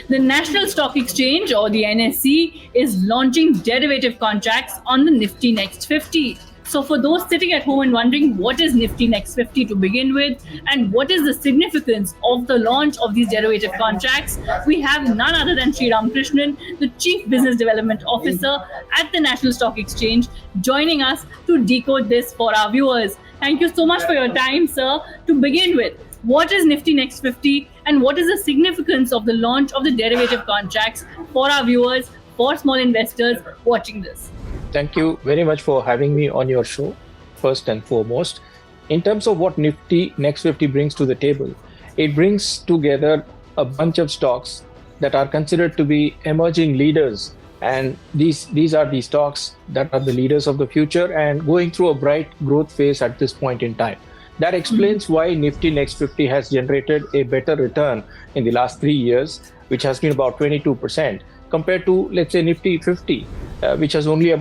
The National Stock Exchange, or the NSE, is launching derivative contracts on the Nifty Next 50. So, for those sitting at home and wondering what is Nifty Next 50 to begin with, and what is the significance of the launch of these derivative contracts, we have none other than Sri Ramakrishnan, the Chief Business Development Officer at the National Stock Exchange, joining us to decode this for our viewers. Thank you so much for your time, sir. To begin with, what is Nifty Next 50 and what is the significance of the launch of the derivative contracts for our viewers, for small investors watching this? Thank you very much for having me on your show, first and foremost. In terms of what Nifty Next 50 brings to the table, it brings together a bunch of stocks that are considered to be emerging leaders. And these are the stocks that are the leaders of the future and going through a bright growth phase at this point in time. That explains why Nifty Next 50 has generated a better return in the last 3 years, which has been about 22%, compared to, let's say, Nifty 50, which has only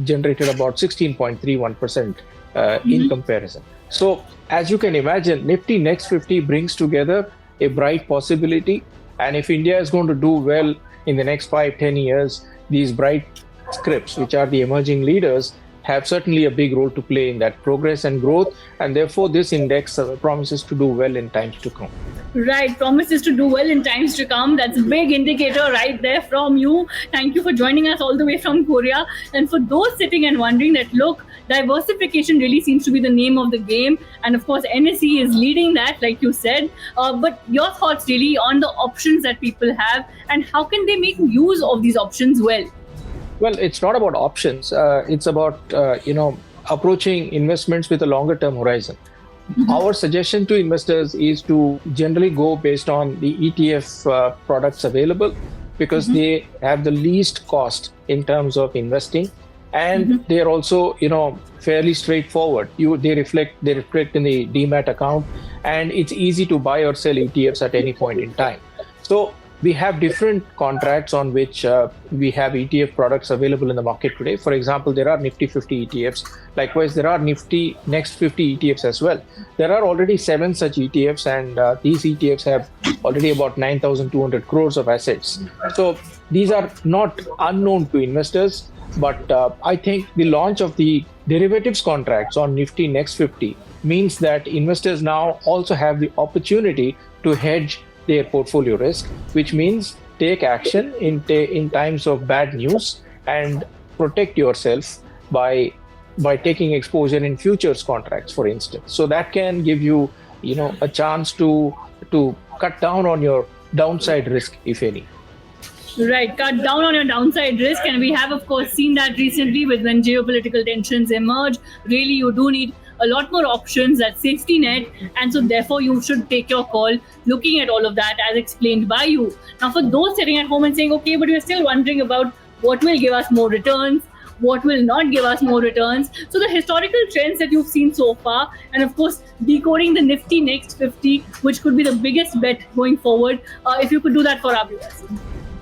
generated about 16.31% in comparison. So, as you can imagine, Nifty Next 50 brings together a bright possibility. And if India is going to do well in the next 5-10 years, these bright scripts, which are the emerging leaders, have certainly a big role to play in that progress and growth, and therefore this index promises to do well in times to come. Right, promises to do well in times to come. That's a big indicator right there from you. Thank you for joining us all the way from Korea. And for those sitting and wondering that, look, diversification really seems to be the name of the game. And of course, NSE is leading that, like you said. But your thoughts really on the options that people have and how can they make use of these options well? Well, it's not about options. It's about, approaching investments with a longer term horizon. Our suggestion to investors is to generally go based on the ETF products available because they have the least cost in terms of investing. And they're also, fairly straightforward. They reflect in the demat account, and it's easy to buy or sell ETFs at any point in time. So we have different contracts on which we have ETF products available in the market today. For example, there are Nifty 50 ETFs. Likewise, there are Nifty Next 50 ETFs as well. There are already 7 such ETFs, and these ETFs have already about 9,200 crores of assets. So these are not unknown to investors, but I think the launch of the derivatives contracts on Nifty Next 50 means that investors now also have the opportunity to hedge their portfolio risk, which means take action in times of bad news and protect yourself by taking exposure in futures contracts, for instance. So that can give you, a chance to cut down on your downside risk, if any. Right, cut down on your downside risk. And we have, of course, seen that recently with when geopolitical tensions emerge. Really, you do need a lot more options, that safety net, and so therefore you should take your call looking at all of that as explained by you. Now, for those sitting at home and saying, okay, but we're still wondering about what will give us more returns, what will not give us more returns. So the historical trends that you've seen so far, and of course decoding the Nifty Next 50, which could be the biggest bet going forward, if you could do that for our viewers.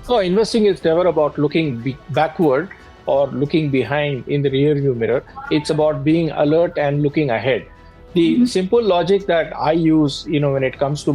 So investing is never about looking backward or looking behind in the rear view mirror. It's about being alert and looking ahead. The simple logic that I use, when it comes to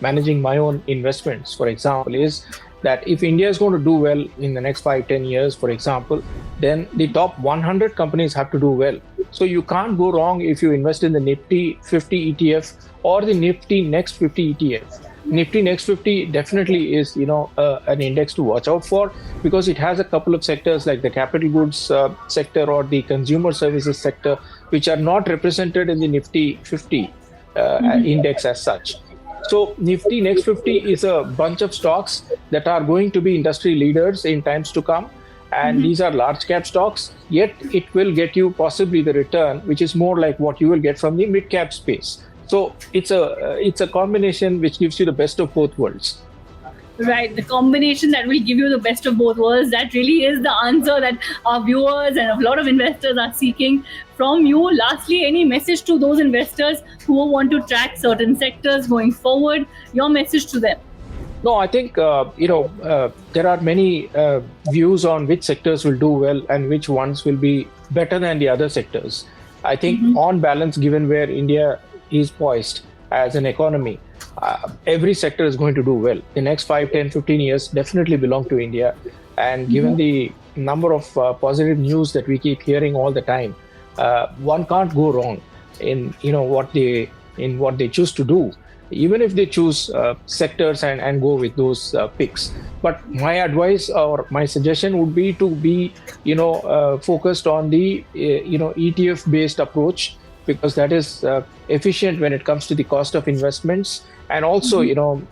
managing my own investments, for example, is that if India is going to do well in the next 5-10 years, for example, then the top 100 companies have to do well. So you can't go wrong if you invest in the Nifty 50 ETF or the Nifty Next 50 ETF. Nifty Next 50 definitely is, an index to watch out for because it has a couple of sectors like the capital goods sector or the consumer services sector, which are not represented in the Nifty 50 index as such. So Nifty Next 50 is a bunch of stocks that are going to be industry leaders in times to come. And these are large cap stocks, yet it will get you possibly the return, which is more like what you will get from the mid cap space. So it's a combination which gives you the best of both worlds. Right, the combination that will give you the best of both worlds. That really is the answer that our viewers and a lot of investors are seeking from you. Lastly, any message to those investors who want to track certain sectors going forward? Your message to them. No, I think, there are many views on which sectors will do well and which ones will be better than the other sectors. I think on balance, given where India is poised as an economy, every sector is going to do well. The next 5, 10, 15 years definitely belong to India. And given the number of positive news that we keep hearing all the time, one can't go wrong in what they choose to do, even if they choose sectors and go with those picks. But my advice or my suggestion would be to be focused on the ETF based approach, because that is efficient when it comes to the cost of investments. And also,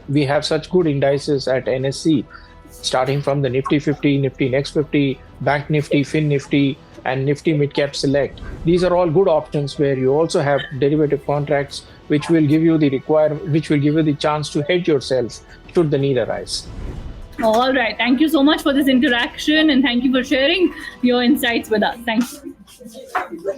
we have such good indices at NSE, starting from the Nifty 50, Nifty Next 50, Bank Nifty, Fin Nifty, and Nifty Midcap Select. These are all good options where you also have derivative contracts, which will give you the chance to hedge yourself should the need arise. All right. Thank you so much for this interaction, and thank you for sharing your insights with us. Thank you.